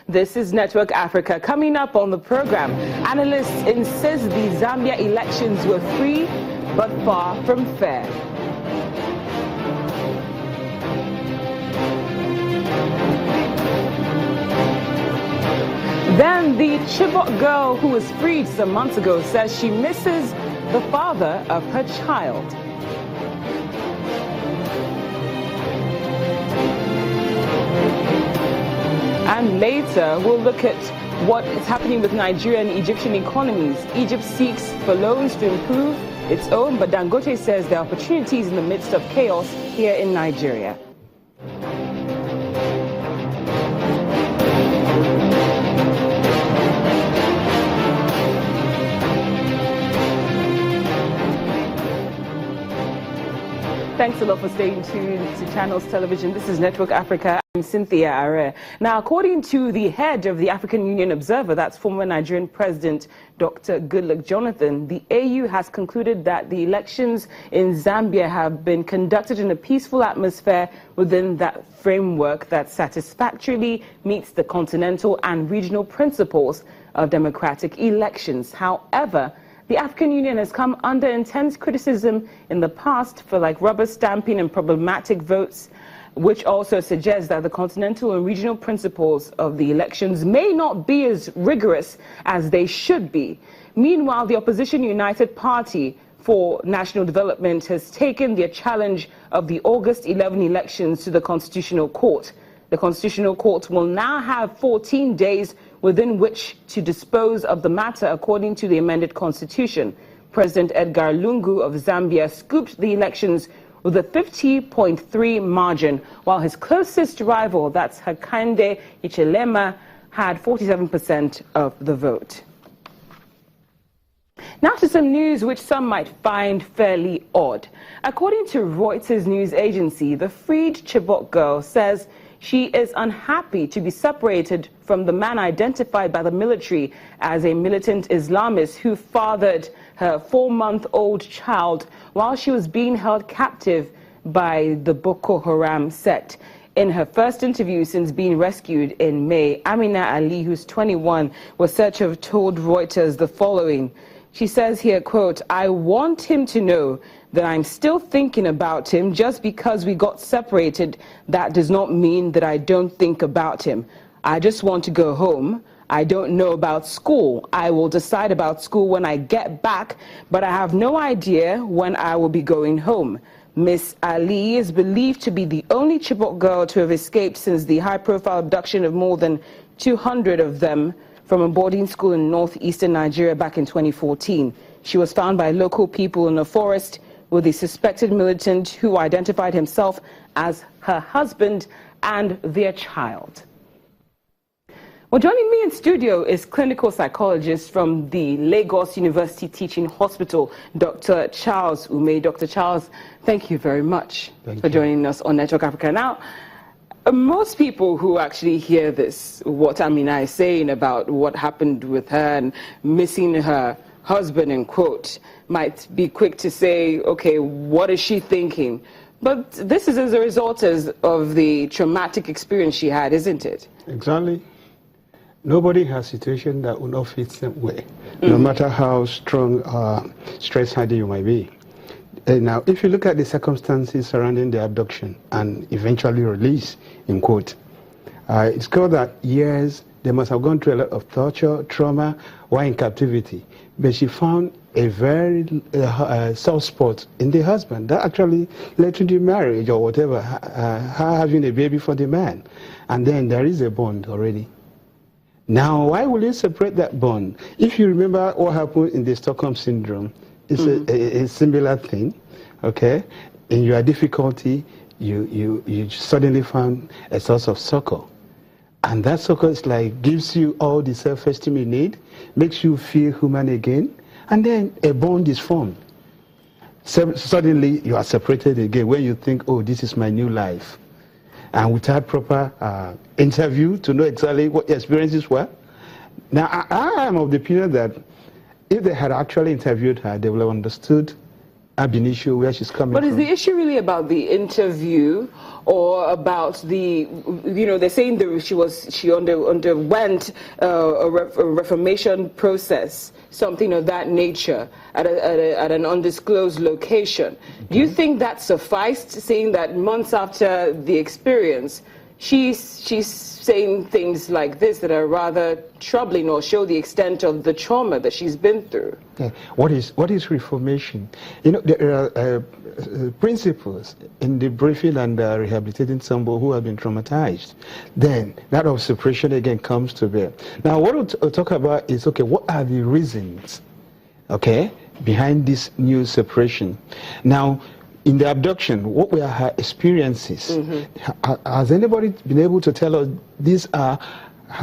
This is Network Africa. Coming up on the program, analysts insist the Zambia elections were free but far from fair. Then the Chibok girl who was freed some months ago says she misses the father of her child. And later, we'll look at what is happening with Nigerian and Egyptian economies. Egypt seeks for loans to improve its own, but Dangote says there are opportunities in the midst of chaos here in Nigeria. Thanks a lot for staying tuned to Channels Television. This is Network Africa. I'm Cynthia Are. Now, according to the head of the African Union Observer, that's former Nigerian President Dr. Goodluck Jonathan, the AU has concluded that the elections in Zambia have been conducted in a peaceful atmosphere within that framework that satisfactorily meets the continental and regional principles of democratic elections. However, the African Union has come under intense criticism in the past for rubber stamping and problematic votes, which also suggests that the continental and regional principles of the elections may not be as rigorous as they should be. Meanwhile, the opposition United Party for National Development has taken the challenge of the August 11 elections to the Constitutional Court. The Constitutional Court will now have 14 days within which to dispose of the matter according to the amended constitution. President Edgar Lungu of Zambia scooped the elections with a 50.3 margin, while his closest rival, that's Hakainde Hichilema, had 47% of the vote. Now to some news which some might find fairly odd. According to Reuters news agency, the freed Chibok girl says she is unhappy to be separated from the man identified by the military as a militant Islamist who fathered her 4-month-old child while she was being held captive by the Boko Haram sect. In her first interview since being rescued in May, Amina Ali, who's 21, was said to have told Reuters the following. She says here, quote, "I want him to know that I'm still thinking about him. Just because we got separated, that does not mean that I don't think about him. I just want to go home. I don't know about school. I will decide about school when I get back, but I have no idea when I will be going home." Miss Ali is believed to be the only Chibok girl to have escaped since the high-profile abduction of more than 200 of them from a boarding school in northeastern Nigeria back in 2014. She was found by local people in a forest with the suspected militant who identified himself as her husband and their child. Well, joining me in studio is clinical psychologist from the Lagos University Teaching Hospital, Dr. Charles Ume. Dr. Charles, thank you very much for joining us on Network Africa. Now, most people who actually hear this, what Amina is saying about what happened with her and missing her husband, in quote, might be quick to say, okay, what is she thinking? But this is as a result of the traumatic experience she had, isn't it? Exactly. Nobody has a situation that will not fit them way, no matter how strong stress-hardy you might be. Now, if you look at the circumstances surrounding the abduction and eventually release, in quote, it's clear that years, they must have gone through a lot of torture, trauma, while in captivity. But she found a very soft spot in the husband that actually led to the marriage or whatever, her having a baby for the man. And then there is a bond already. Now, why will you separate that bond? If you remember what happened in the Stockholm Syndrome, it's a similar thing, okay? In your difficulty, you suddenly found a source of succor. And that succor is gives you all the self-esteem you need, makes you feel human again, and then a bond is formed. Suddenly, you are separated again when you think, oh, this is my new life. And without proper interview to know exactly what your experiences were. Now, I am of the opinion that if they had actually interviewed her, they would have understood ab initio where she's coming from. But is the issue really about the interview, or about the, they're saying that she underwent a reformation process, something of that nature, at an undisclosed location. Do you think that sufficed, saying that months after the experience, she's saying things like this that are rather troubling or show the extent of the trauma that she's been through? Yeah. What is reformation? There are principles in debriefing and rehabilitating somebody who have been traumatized. Then that of separation again comes to bear. Now what we'll talk about is, okay, what are the reasons, okay, behind this new separation? Now, in the abduction, what were her experiences? Has anybody been able to tell us these are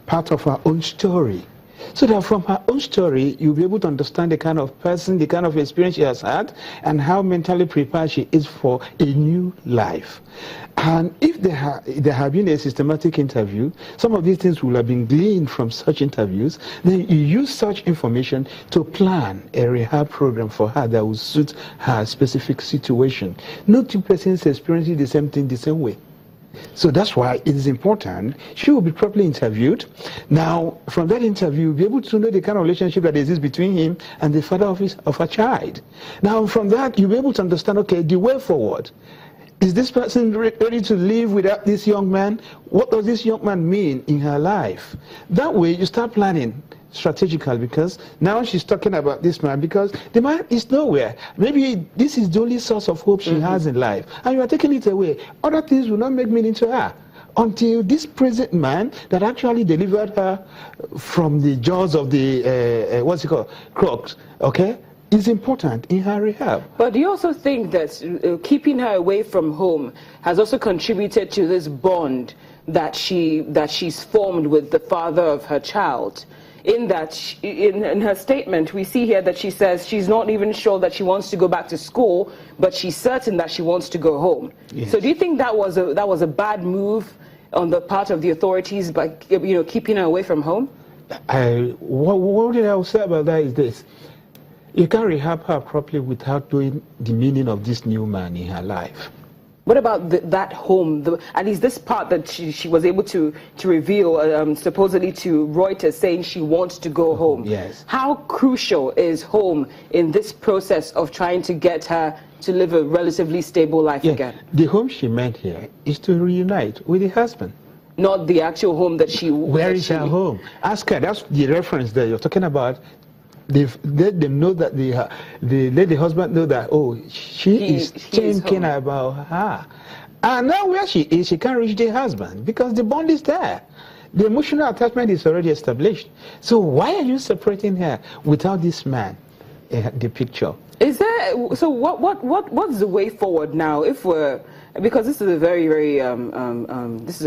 part of her own story? So that from her own story, you'll be able to understand the kind of person, the kind of experience she has had, and how mentally prepared she is for a new life. And if there have been a systematic interview, some of these things will have been gleaned from such interviews. Then you use such information to plan a rehab program for her that will suit her specific situation. No two persons experiencing the same thing the same way. So that's why it is important. She will be properly interviewed. Now, from that interview, you'll be able to know the kind of relationship that exists between him and the father of her child. Now, from that, you'll be able to understand, okay, the way forward. Is this person ready to live without this young man? What does this young man mean in her life? That way, you start planning strategically, because now she's talking about this man because the man is nowhere. Maybe this is the only source of hope she has in life, and you are taking it away. Other things will not make meaning to her until this present man that actually delivered her from the jaws of the crooks, okay, is important in her rehab. But do you also think that keeping her away from home has also contributed to this bond that she's formed with the father of her child? In that, in her statement, we see here that she says she's not even sure that she wants to go back to school, but she's certain that she wants to go home. Yes. So do you think that was a bad move on the part of the authorities by keeping her away from home? What I will say about that is this: you can't rehab her properly without knowing the meaning of this new man in her life. What about that home? At least this part that she was able to reveal, supposedly to Reuters, saying she wants to go home. Yes. How crucial is home in this process of trying to get her to live a relatively stable life again? The home she meant here is to reunite with the husband. Not the actual home that she... Where is her home? Ask her. That's the reference that you're talking about. Let them know that let the husband know that, oh, he is thinking about her. And now where she is, she can't reach the husband because the bond is there. The emotional attachment is already established. So why are you separating her without this man in the picture? Is there, so what's the way forward now? If we're, because this is a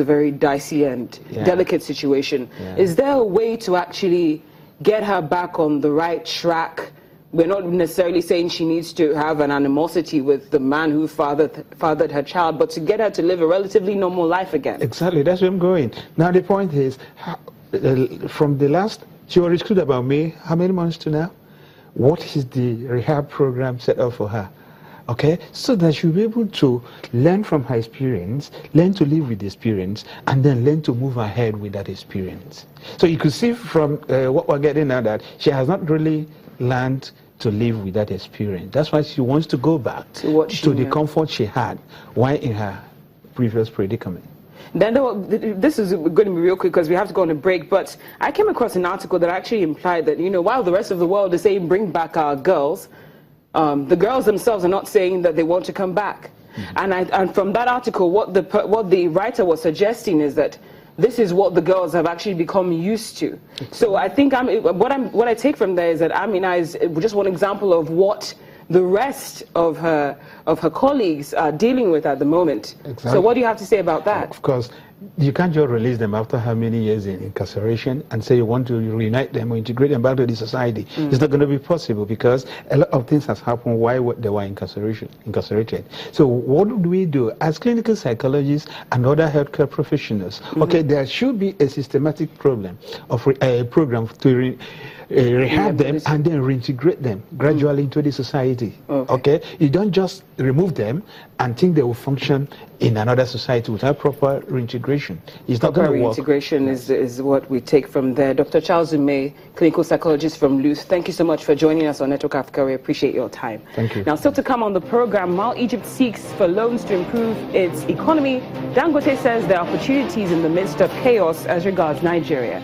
very dicey and delicate situation. Yeah. Is there a way to actually get her back on the right track? We're not necessarily saying she needs to have an animosity with the man who fathered her child, but to get her to live a relatively normal life again. Exactly, that's where I'm going. Now the point is, from the last, she was rescued about me, how many months to now? What is the rehab program set up for her? Okay, so that she'll be able to learn from her experience, learn to live with the experience, and then learn to move ahead with that experience. So you could see from what we're getting now that she has not really learned to live with that experience. That's why she wants to go back to the comfort she had while in her previous predicament. Then this is going to be real quick because we have to go on a break, but I came across an article that actually implied that, while the rest of the world is saying bring back our girls, the girls themselves are not saying that they want to come back. And from that article, what the writer was suggesting is that this is what the girls have actually become used to. So I think what I take from there is that Amina is just one example of what the rest of her colleagues are dealing with at the moment. Exactly. So what do you have to say about that? Of course, you can't just release them after how many years in incarceration and say you want to reunite them or integrate them back to the society. It's not going to be possible because a lot of things has happened while they were incarcerated. So what do we do as clinical psychologists and other healthcare professionals? Okay, there should be a systematic program to rehab them and then reintegrate them gradually into the society. Okay, you don't just remove them and think they will function in another society without proper reintegration. It's not going to work. Reintegration is what we take from there. Dr. Charles Umeh, clinical psychologist from Luth, thank you so much for joining us on Network Africa. We appreciate your time. Thank you. Now, still to come on the program, while Egypt seeks for loans to improve its economy, Dangote says there are opportunities in the midst of chaos as regards Nigeria.